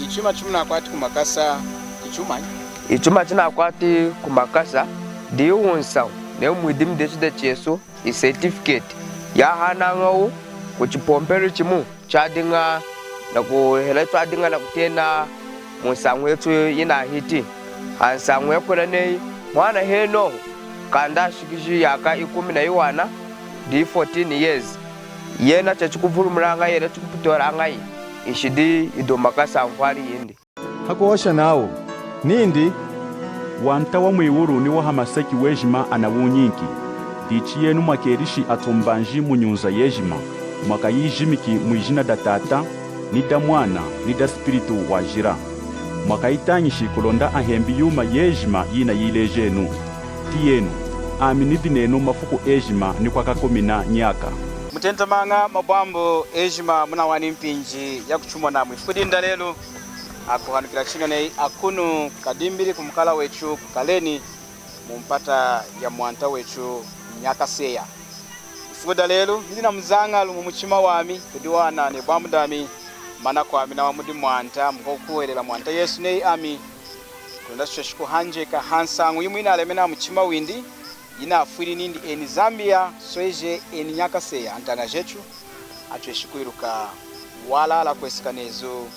Ichuma chumna kwati kumakasa ichuma. Ichuma china kwati kumakasa di wonsa ne mudim de cheso I certificate ya hana ngau kuchipompero chimu chadinga na ku heletu adinga na kutena musangwe tu ina hiti ansangwe kurane mwana heno kanda shikiji yaka 11 di 14 years yena chachukuvurumranga yena chukupitora ngai ishidi idomakasa mfari yindi hakosha nawo nindi wanta wa mwiwuru ni wa hamasaki wejima anawunyinki dichi yenu makerishi atumbanji munyunza yejima mwaka yijimiki mwijina da tata ni da mwana ni da spiritu wajira mwaka itanyishi kulonda ahembi yuma yejima yina yilejenu tiyenu aminidi nenu mafuku ejima ni kwa kakomina nyaka mutentamanga mabwambo ejima muna wani mpinji ya kuchumwa na mwifudinda lelu akuhanukila chino nei akunu kadimbiri kumukala wechu kukaleni mumpata ya mwanta wechu nyaka seya ifuda lelu ndina mzanga lumu muchima wami kudiwana ne bwamudami mana kwa mina wa mudi mwanta mkokuwelela mwanta Yesu nei ami kunda shoshiku hanjeka hansangu yimwina alemena muchima windi ina afuri nindi eni Zambia soeje eni nyaka seya antanga jechu atweshikuiruka wala la kwesikanezo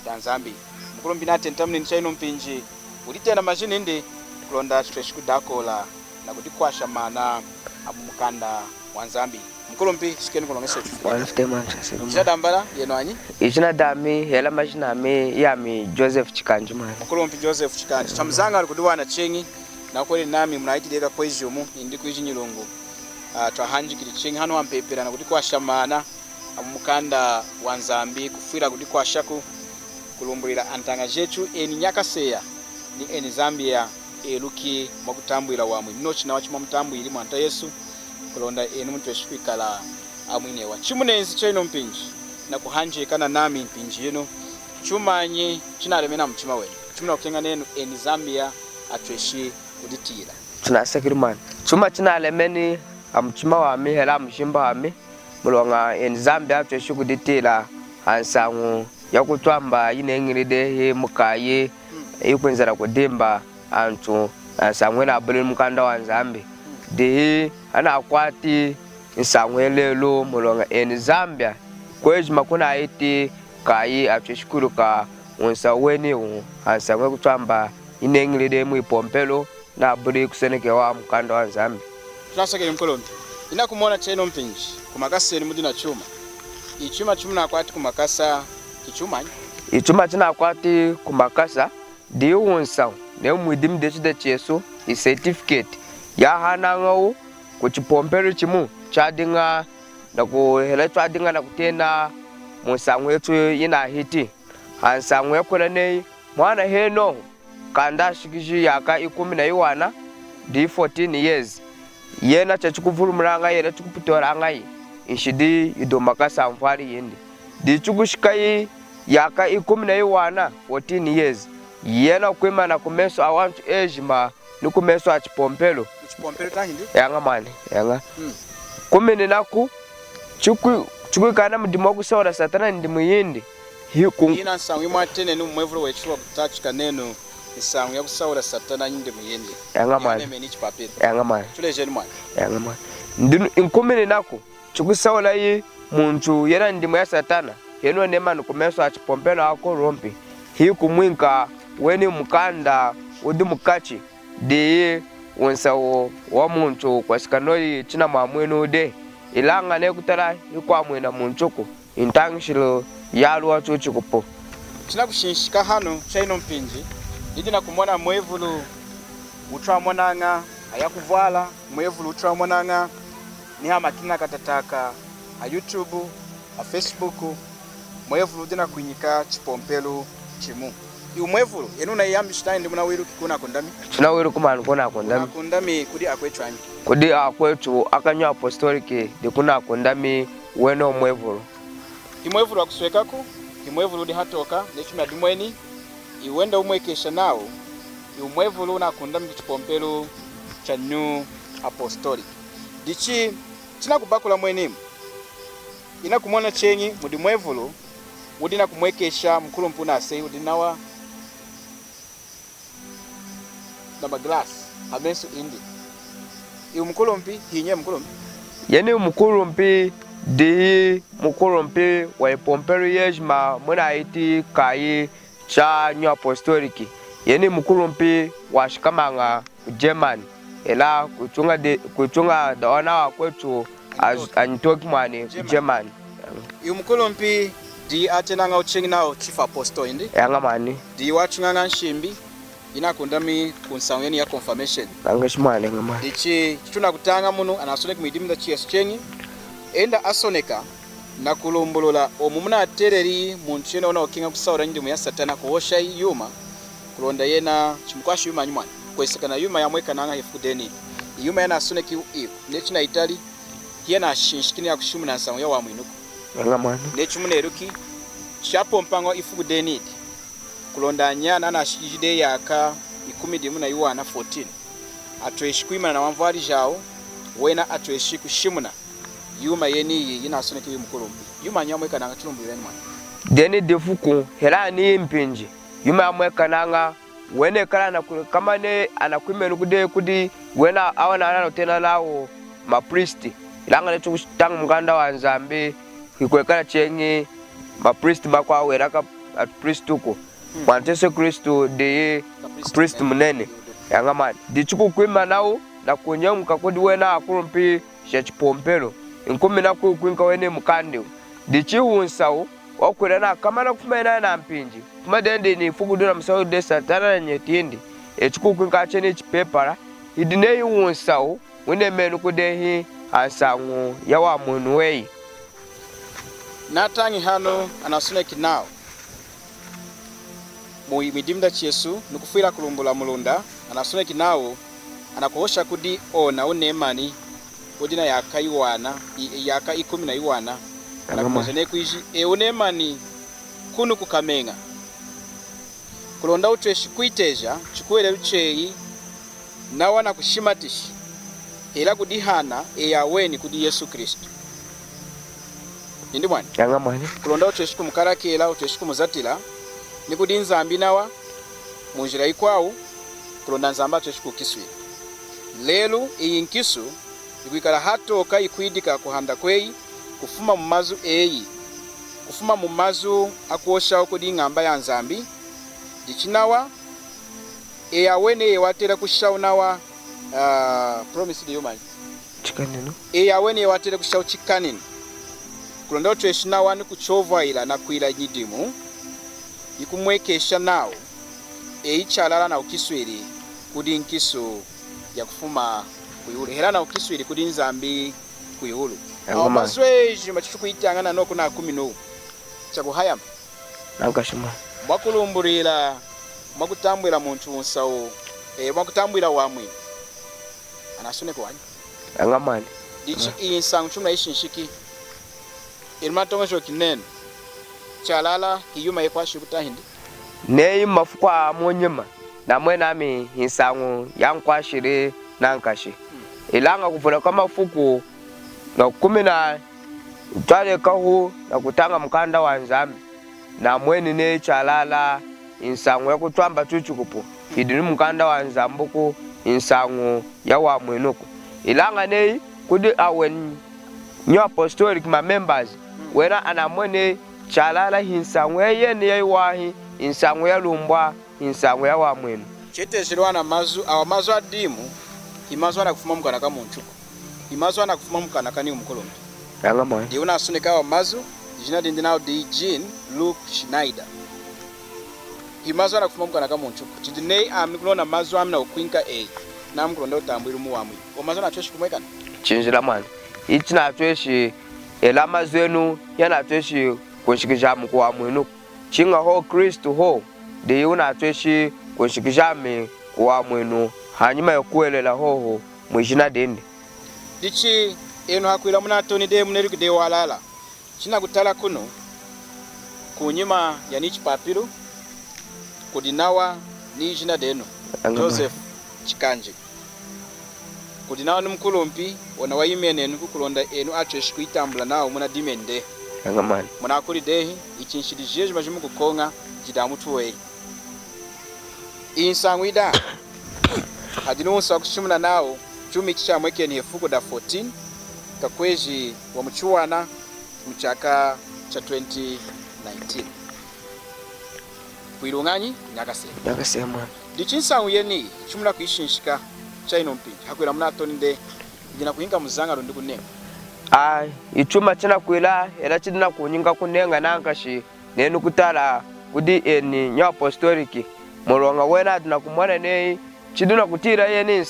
Tanzambi mkulumbi natentamni nchaino mpinji ulitena majini ndi kulonda tweshikudakola na kudikwasha mana abumukanda wanzambi mkulumbi sikeni kulongesa chufu jadambala yenwanyi ichina dami hela majina me yami Joseph Chikanji mwana mkulumbi Joseph Chikanji chamzanga alikudiwana chengi na kweli nami mnaitideka kwejumu indi kuijinyilungu twahanjikiri chengi hano wampepera na kudikwasha mana abumukanda wanzambi kufira kudikwashaku kulumbulira antanga jechu eni nyaka seya ni eni Zambia eluki makutambwira wamwe nochi na wachima mutambwiri mwanta Yesu kulonda eni muntu eshikala amwine wa chimunenzi cheno mpinji na kuhanjekana nami mpinji yenu chumanye chinalemena mchima wenu chimuna kukenga nenu eni Zambia atweshi kuditira tunasekirimana chuma chinalemeni amchima wami hela mshimba wami mulonga eni Zambia atweshi kuditira ansangu yakutwamba inengiride he mukaye ikwenzera kudimba antu sangwela abule mukanda wanzambi de ana akwati nsangwelelo mulonga eni Zambia kwejima kuna iti kayi atweshikuruka unsaweni ansangwe kutwamba inengiride muipompelo na abule kuseneke wa mukanda wanzambi tunasake mkolombi ina kumona cheno mpinji kumakaseni mudina chuma ichuma chumuna akwati kumakasa ichuma china kwati kumakasa di wonsa ne mudim de cheso I certificate ya hana ngau kuchipompero chimu chadinga na ku heletu adinga na kutena musangwe tu ina hiti ansangwe kurane mwana heno kanda shikiji yaka 11 di 14 years yena chachukuvurumranga yena chukupitora ngai ishidi idomakasa mfari yindi di chukushkai yaka 11 14 years yena kwema na kumeso awantu ejima nukumeso achipompelo tahindi yanga mani yanga kumene naku chukui kana mdimo kusawara satana ndimu yindi ina nsangu imwatene nu mwevulu wechuwa kutachika neno nsangu ya kusawara satana ndimu yindi yanga mani tulejeni mwana yanga mani ndinu inkumene naku chukusawara yi muntu yena ndimu ya satana yeno nemanu kumeso achipompelo ako rompi kumwinka weni mukanda udi mukachi de wonsawo wa muntu kwasikanoli china mwamwenu de ilanga ne kutara ikwamwena munchuku intangishilo yalu watu chikupo china kushinshika hano chaino mpinji idina kumona mwevulu utwa monanga ayakuvala mwevulu utwa monanga ni hamakinga katataka a YouTube a Facebook mwevulu dina kunyika chipompelo chimu umwevulu yenuna yambishita ndi muna wiru kikuna kondami tuna wiru kumanu kona kondami kudi akwetwanyi kudi akwetu akanywa apostolic de kuna kondami weno mwevulu imwevulu akuswekako imwevulu di hatoka nechuma dimweni iwenda umwekesha nawo umwevulu na kondami chipompelo cha New Apostolic dichi tina kubakula mwenimu ina kumona chenyi mudi mwevulu udina kumwekesha mkulumpi unase udinawa na glass amensu indi iu mkulumpi hinye mkulumpi yeni mkulumpi di mkulumpi wa ipomperi yejma muna iti kai cha New Apostolic yeni mkulumpi wa shikamanga German ela kuchunga dawana wa kwetu anitoki mwani German iu mkulumpi di atenanga uchingi nao chief apostle indi yanga mani di wachunganga nshimbi inakundami kunsangeni ya confirmation angashimane ngama dichi chuna kutanga muno anasoneka midimda chiesu chenyi enda asoneka na kulumbulula omumuna atereri muntu yena ona okinga kusaura ndimu ya satana kuosha yuma kulonda yena chimukwashi yuma nyumwana kwesekana yuma yamweka nanga ifudeni yuma yana asoneka iyo nechina itali yena ashinshikini ya kushumu na nsango ya wamwinuko ngama nechumuna eruki chapo mpango ifudeni kulonda nyana na shijide yaka 10 na yuwana 14 atweshi kuimana na wamvari jao wena atweshi kushimuna yuma yeni yina asoneke yumkulumbi yuma nyamweka nanga tulumbi wenu mwana deni defuku hela ni mpinji yuma yamweka nanga wene kala na kama ne anakwimenu kudi wena awana nano tena lao mapriesti ilanga letu tangu mganda wa Nzambi kikwekala chengi mapriesti bakwa weraka at priest uko Mwantese Kristo de priest munene yangamani dichuku kwima nao na kunyamuka kodi wena akulumpi shachipompero inkumi na kuinka wene mukande dichi unsao wakwirana kama na kufumena na mpinji kuma dende ni fugudura msawo de satana na nyetindi echuku kwinka chene chipepara idine unsao wene menu kudehi ansangu yawa munwei natangi hano anasoneki nao midimda chiesu nukufira kulumbula mulunda anasoneki nao anakuhosha kudi ona unemani udina yaka iwana yaka 10 na iwana anakumozene kuishi unemani kunu kukamenga kulonda utweshi kuiteja chikuele ucheyi nawa na kushimatishi hela kudihana yaweni kudi Yesu Kristo indi mwani yanga mwani kulonda utweshi kumukarakela utweshi kumuzatila nikudi Nzambi nawa munjira ikwao kulonda Nzamba atweshi kukiswira lelu iyi nkisu ikwikala hatoka ikwidika kuhanda kwei kufuma mumazu eyi kufuma mumazu akuosha okudi ngamba ya Nzambi dichinawa eyawene yewatera kushaunawa promise de yomani chikanino eyawene yewatera kushau chikanini kulonda otweshinawa ni kuchova ila na kuila nyidimu ikumwekesha nao eichalala na ukiswiri kudi nkisu ya kufuma kuyulu hela na ukiswiri kudi Nzambi kuyulu amazweji machukuitangana no kuna 10 chakuhayama nankashima mwakulumburira mwakutambwira muntu unsawo mwakutambwira wamwe anasoneka wanyu angamani dichi insangu chumna ishinshiki ilmatongo kinene chalala kiyuma yekwashi butahindi nei mafukwa monyema na mwenami insangu yankwashire nankashi ilanga kuvula kama fuku na 10 na utale kahu na kutanga mkanda wa Nzambi na mweni ne chalala insangu ya kutwamba chuchukupo idini mkanda wa Nzambuku insangu ya wa mwenuko ilanga nei kudi awen New Apostolic ma members wena anamwene chalala insangu ya yene ya iwahi insangu ya lumbwa insangu ya wa mwenu chetezerwana mazu adimu imazu ana kufuma mukana ka munchuko imazu ana kufuma mukana kani umukolombi yanga mwa ndi una suneka wa mazu jina dindi nao di Jean Luke Schneider imazu ana kufuma mukana ka munchuko tidinei amnikulona mazu amna ukwinka na mkulonda utambwiru mu wamwe omazu na tweshi kumwekana chinjira mwana ichi na tweshi elama zenu yana tweshi kunshikisha mku wa mwenu chinga ho Kristo ho de una tweshi kunshikisha me wa mwenu hanyuma yokuelela hoho mwijina dende dichi eno hakwila muna toni de muneri de walala china kutala kuno kunyima ya nichi papiru kudinawa ni jina deno Joseph Chikanje kudinawa numkulumpi ona wayimene nukulonda enu atweshi kuitambula nawo muna dimende yangamani munakuli dehi ichinshidije bajimu kukonga jidamutuwe insangwida hadinunsa kushimuna nao chumi chichamweke ni efuko da 14 kakwezi wa mchuana mchaka cha 2019 kuilunganyi nyakasema dichinsangu yeni chumuna kuishinshika chaino mpinji hakwela munatonde jina kuhinga muzanga lundi kunenga ichuma china kwila era chidina kunyinga kunenga nankashi nenu kutala kudi eni nya apostoliki mulonga wena adina kumwana nei chiduna kutira yeni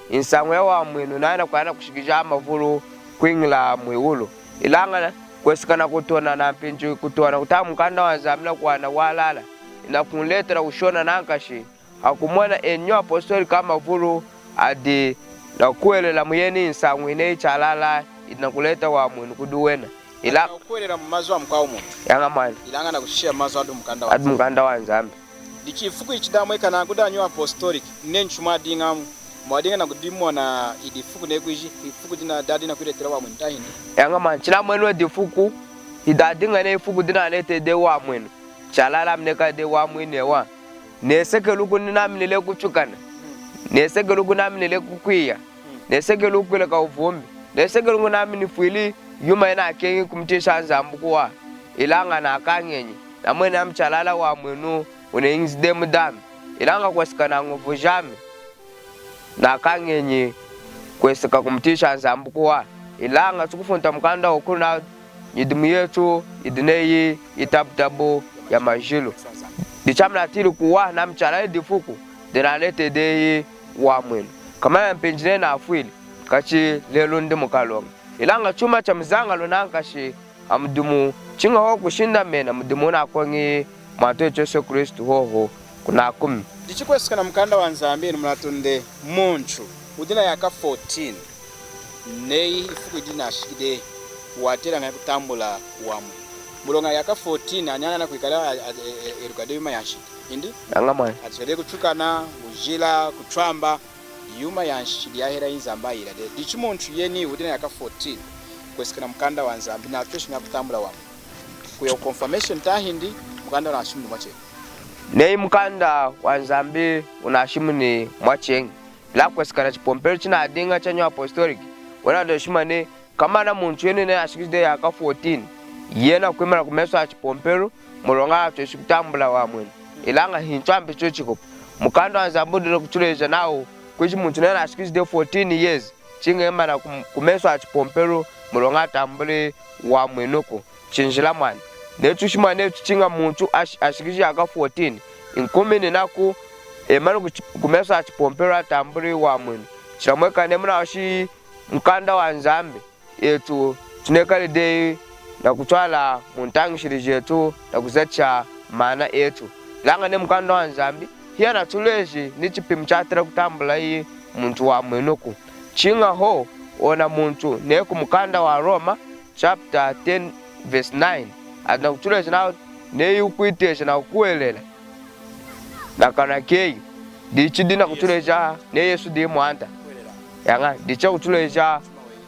insangwe wa mwenu naina kwana kushikija amavulu kwingla mwiwulu ilanga kwesikana kutona na mpinji kutona kutamukanda wanzamila kwana walala ina kunletera ushona nankashi akumwana enyo apostoliki amavulu adi na kuelela muyeni insangwe nei chalala inakuleta wa mwenu kuduwena ila kuelela mumazo wa mkao muntu yangamani ilanga na kushia mazo adu mkanda wanzambi dichifuku ichidamu eka na kudanyo apostolic nenchuma dinga mwadinga na kudimwa na idifuku nekwiji ifuku dina dadi na kuletera wa mwenu tahindi yangamani chila mwenu difuku idadinga ne ifuku dina nete de wa mwenu chalala mneka de wa mwenu ewa neseke luku nina mnile kuchukana neseke luku na mnile kukwiya neseke luku ile ka uvumbi neseke luku na mnifuili yuma ina kengi kumtisha nzambukuwa ilanga na kanyenyi na mwene amchalala wa mwenu unengizi demu dami ilanga kwesikana nguvu jami na kanyenyi kwesika kumtisha nzambukuwa ilanga tukufunta mkanda ukuru na yidimu yetu idineyi itabutabu ya majilu dichamla tili kuwa na mchalala difuku dinalete deyi wa mwenu kama ya mpinjine na afuili kachi lelu ndi mukalonga ilanga chuma cha mzanga lunankashi amudumu chinga ho kushinda mena mudumu na kwangi mato Yesu Kristo hoho kuna kumi dichikwesikana mkanda wa nzambi mulatunde munchu udina yaka 14 nei ifuku idina shide watera nga kutambula wamu mulonga yaka 14 anyana na kuikala erukade yuma yanshi indi yangamani atshede kuchukana ujila kutwamba yuma yanshi yahera inzamba ila de dichimunchu yeni udina yaka 14 kwesikana mkanda wa nzambi na atweshi nga kutambula wamu kuya confirmation tahindi mkanda na ashimu mwache nei mkanda wa nzambi unashimu ni mwachengi la kwesikana chipompero china adinga chanyo apostolic wana ndo shima ne kama na muntu yene ne ashikide yaka 14 yena kwemera kumeswa chipompero mulonga atweshi kutambula wa mwenu ilanga hinchwambe chochiko mkanda wa nzambi ndo kuchuleja nao kwichi muntu nena ashikide 14 years chingema na kumeswa chipompero mulonga atambule wa mwenuko chinjila mwana netu shima netu chinga muntu ashikiji yaka 14 inkumini naku emanu kumesa achipompero atamburi wa mwenu chilamweka nemuna washi mkanda wa nzambi yetu tunekali dei na kutwala muntangishiri jetu na kuzecha maana etu langa ne mkanda wa nzambi hiya na tuleji ni chipimu chatira kutambula hii muntu wa mwenuku chinga ho ona muntu neku mkanda wa Roma chapter 10 verse 9 adna kutuleja na ne ukuiteja na kuelela na kana kei dichidina kutuleja ne Yesu di mwanda yanga dicha kutuleja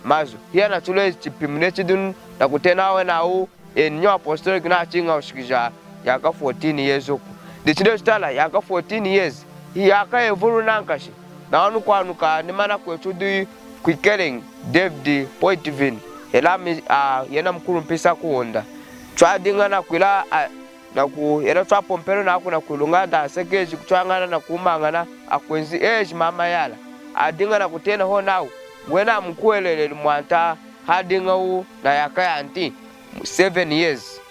mazu hiya na tuleja chipimne chidun na kutena we na u enyo apostolic na chinga ushikija yaka 14 years oku dichide stala yaka 14 years hi yaka evuru nankashi na anu kwanuka ni mana kwetu di kwikering David Poitvin elami yena mkuru mpisa kuonda chwadinga na kwila na ku era twapompero na kuna kulunga da sekeji kutwangana na kumangana akwenzi mama yala adinga na kutena ho nawo wena mkuelele mwanta hadinga u na yaka anti 7 years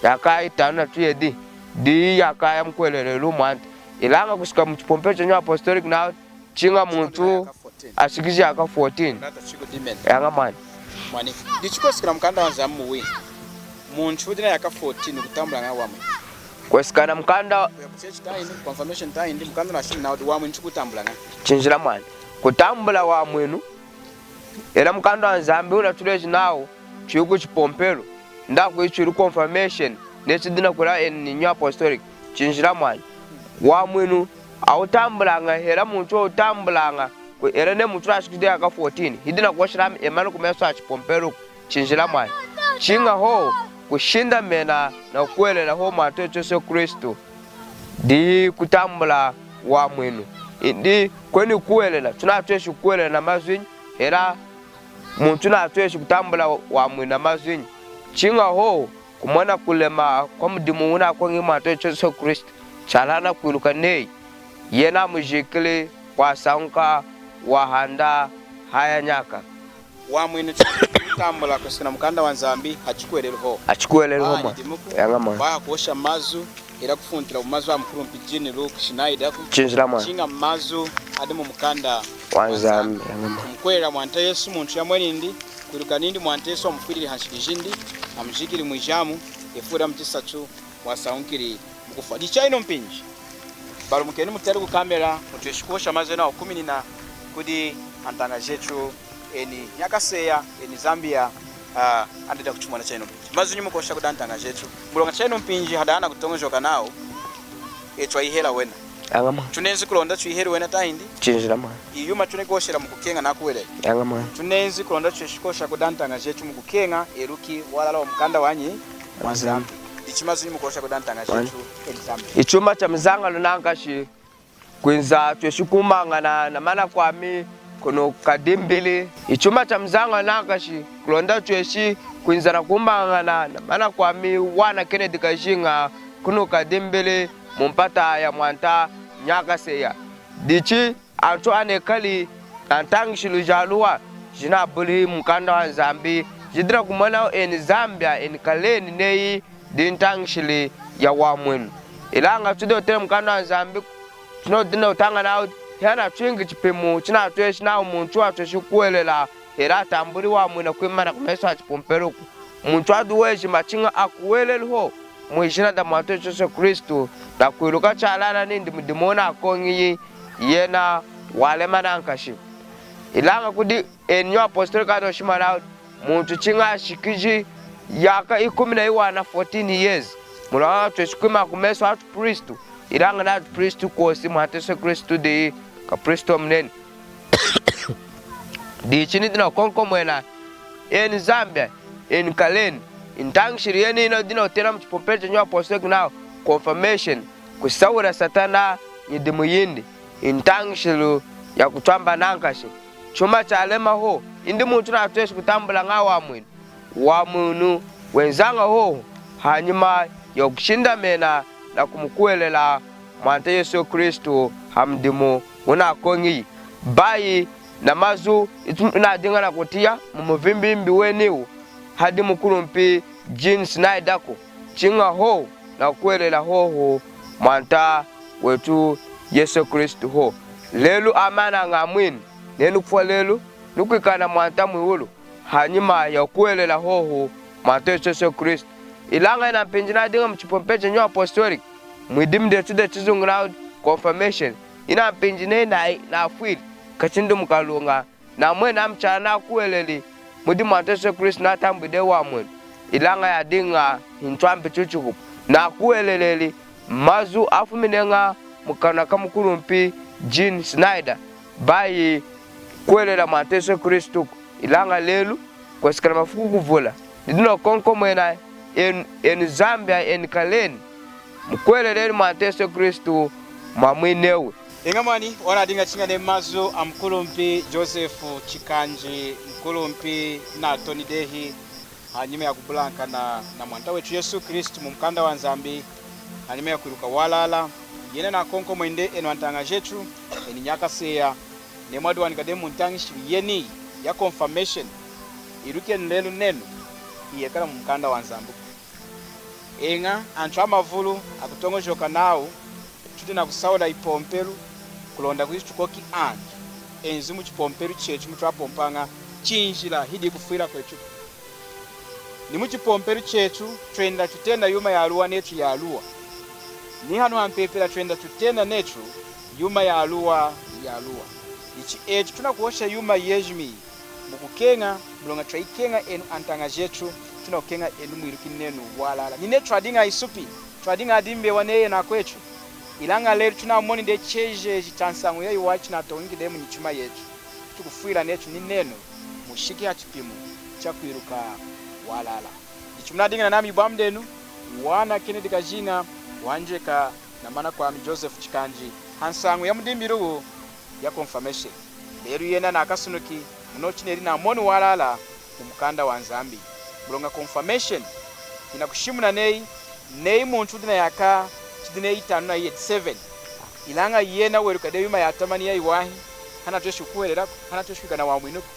yaka itana tuyedi di yaka ya mkuelele lu mwanta ilanga kushika mchipompero chenyo apostolic na chinga muntu ashikiji yaka 14 yanga mani mwani dichikosikira mkanda wanza muwi muntu udina yaka 14 kutambula nga wamwe kwesikana mkanda confirmation tahindi mkanda na shini na wamwe nchu kutambula nga chinjila mwani kutambula wa mwenu era mkanda wa nzambi unatuleji nao chiyuku chipompero ndaku ichiru confirmation nechidina kula eni apostolic chinjila mwani wa mwenu autambulanga era muntu autambulanga era ne muntu ashikide yaka 14 hidina kuwashira emanu kumeswa chipompero chinjila mwani chinga ho kushinda mena na kuelela ho mwanto Yesu Kristo di kutambula wa mwinu indi kweni kuelela tunatweshi kuelela na mazwinyi era muntu natweshi kutambula wa mwinu na mazwinyi chinga ho kumona kulema kwa mudimu una kwa ngi mwanto Yesu Kristo chalana kwiluka nei yena mujikile kwa saunka wahanda haya nyaka wa mwinu kutambula kusina mukanda wa Nzambi achikuelelho mwa yangama ba kuosha mazu era kufuntira umazu amukuru mpijini Luke Schneider chinjira mwa chinga mazu adimo mukanda wa Nzambi yangama mkwera mwanta Yesu muntu ya mwenindi kwiluka nindi mwanta Yesu amufiriri hanshikijindi amujikiri mwijamu efura mtisatu wasaunkiri mukufa dichaino mpinji balo mukeni mutari ku kamera muteshikosha mazena wa 10 na kudi antanga jechu eni nyakaseya eni Zambia andida kuchumwana chaino mpinji mazunyi mukosha kudantanga jechu mulonga chaino mpinji hadana kutongojoka nao etwa ihela wena yangama tunenzi kulonda chuiheri wena taindi chinjira mwa iyuma tunekoshera mukukenga nakuwele yangama tunenzi kulonda cheshikosha kudantanga jechu mukukenga eruki walala omukanda wanyi wa Nzambi ichimazunyi mukosha kudantanga jechu eni Zambia ichuma cha mzangano nankashi kwinza tweshikumangana na mana kwami kuno kadimbili ichuma cha mzangano nankashi kulonda tweshi kwinza na kumangana na mana kwami wana Kennedy Kashinga kuno kadimbili mumpata ya mwanta nyakaseya dichi anto anekali antangishilu jaluwa jina buli mukanda wa Nzambi jidira kumona eni Zambia eni kaleni nei dintangishili ya wamwenu ilanga tudo tere mukanda wa Nzambi tuno dina utanga na yana twingi chipemu china tweshi na umuntu atweshi kuelela era tamburi wa mwina kwimana kumeso achipomperuku muntu aduweshi machinga akuelelho mwijina da mwanto Yesu Kristo na kwiluka chalana nindi mudimona akongi yena walema nankashi ilanga kudi enyo apostolic adoshimana muntu chinga shikiji yaka 14 years mulawa tweshikuma kumeso atu Kristo ilanga na Kristo kosi mwanto Yesu Kristo de ka Kristo mnene di chini dina konko mwena en Zambia en kaleni intangshiri yeni ino dina utera mchipompeche nyo apostolic now confirmation kusawura satana yidimu yindi intangshiru ya kutwamba nankashi chuma cha alema ho indi muntu na atweshi kutambula nga wa mwinu wenzanga ho hanyuma ya kushinda mena na kumukuelela mwanta Yesu Kristo hamdimu una kongi bayi na mazu na dinga na kutia mumuvimbimbi weniu hadi mukulumpi Jean Schneider ko chinga ho na kuelela ho mwanta wetu Yesu Kristo ho lelu amana ngamwini nenu kufa lelu nukwikana mwanta mwiwulu hanyuma ya kuelela ho mwanta Yesu Kristo ilanga ina mpinjina dinga mchipompeche nyo apostolic mwidimde tude tuzunguna confirmation ina mpinjine na afwili kachindu mkalunga na mwena mchana kueleli mudi mwanta Yesu Kristo na tambide wa mwenu ilanga ya dinga hintwampi chuchukupu na kueleleli mazu afuminenga mukana kamukulumpi Jean Schneider bayi kuelela mwanta Yesu Kristo ilanga lelu kwa sikana mafuku kuvula nidino konko mwena en Zambia en kaleni mkweleleli mwanta Yesu Kristo mamwinewe ingamani wana dinga chinga ne mazu amkulumpi Joseph Chikanji mkulumpi na Tony Dehi hanyuma ya kubulanka na mwanta wetu Yesu Kristo mumkanda wa Nzambi hanyuma ya kuruka walala yene na konko mwende eno antanga jetu eni nyakaseya ne mwadu wanikade muntangishi yeni ya confirmation iruke nlelu nenu iyekala mumkanda wa Nzambi enga antwa mavulu akutongojoka nao tuti na kusauda ipompelu kulonda kuistu koki anti enzi mu chipompelu chechu mutwapompanga chinjila hidi kufuira kwetu ni mu chipompelu chechu twenda tutenda yuma ya aluwa netu ya aluwa ni hanu ampepela twenda tutenda netu yuma ya aluwa ichi etu tunakuosha yuma yejmi mukukenga mlonga twaikenga enu antanga jetu tunakukenga enu mwiruki nenu walala ni netu adinga isupi twadinga adimbe waneye na kwetu ilanga lero tunamoni de cheje jitansangu yayi wachi na tongi de munyichuma yetu tukufuira netu ni neno mushiki ya chipimo cha kwiruka walala chimnadingana nami bwamdenu wana Kennedy Kajina wanjeka na mana kwa Joseph Chikanji hansangu ya mudimbiru ya confirmation leru yena na kasunuki munochineri na moni walala kumukanda wa Nzambi mulonga confirmation inakushimuna nei muntu dina yaka chidine 5 na 7 ilanga yena weruka deyuma ya tamani ya iwahi hana tweshu kuelera hana tweshu kana wa mwinuko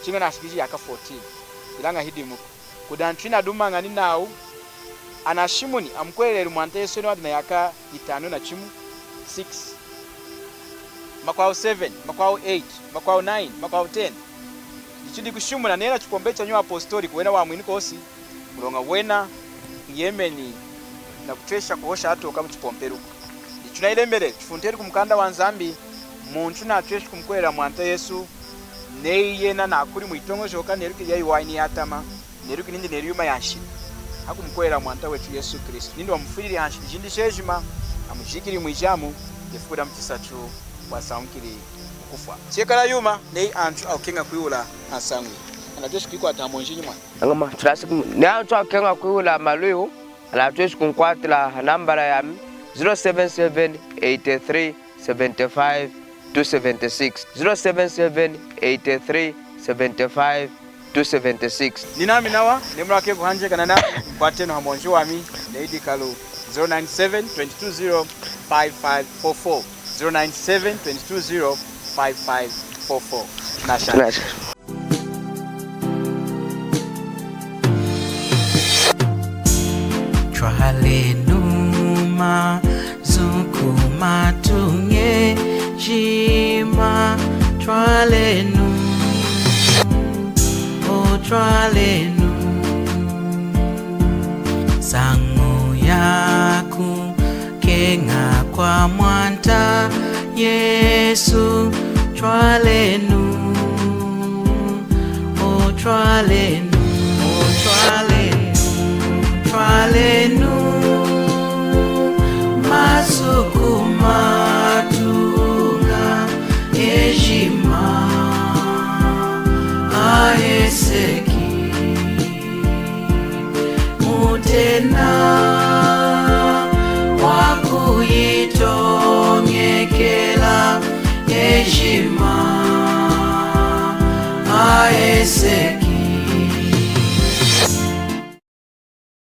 chinga na shikiji yaka 14 ilanga hidimu kudantrina dumanga ni nau anashimuni amkwelera mwante Yesu no dina yaka 5 na chimu 6 makwao 7 makwao 8 makwao 9 makwao 10 ichidi kushimuna nera chikombecha nyo apostoli kuwena wa mwinuko osi mulonga wena Yemeni na kutresha kuhosha atoka mchipomperu ichunailemere chifunteri kumukanda wa Nzambi muntu na atresha kumkwera mwanta Yesu neyena na akuri muitongo joka neruki yayi waini yatama neruki nindi neriyuma yanshi hakumkwera mwanta wetu Yesu Kristo nindi wamufiriri yanshi jindi shejima amujikiri mwijamu yefura mtisachu wasaunkiri kufa chekala yuma nei antu aukenga kuyula asangwe anatresha kwiko atamonjinyi mwa ngama trasiku ne antu aukenga kuyula maluyo ala tweshu kunkwatila nambara yami 0778375 276 0778375 Ninami nawa nemrake kuhanje kanana kwa teno hamonji wami Lady Kalu 09722055544 09722055544 Nasha Tralenuma zukuma tunge jima tralenu o tralenu sangu yaku kenga kwa mwanta Yesu tralenu o tralenu o tralenu tralenu masukuma tunga ejima aeseki mutena wakuyitongekela ejima aeseki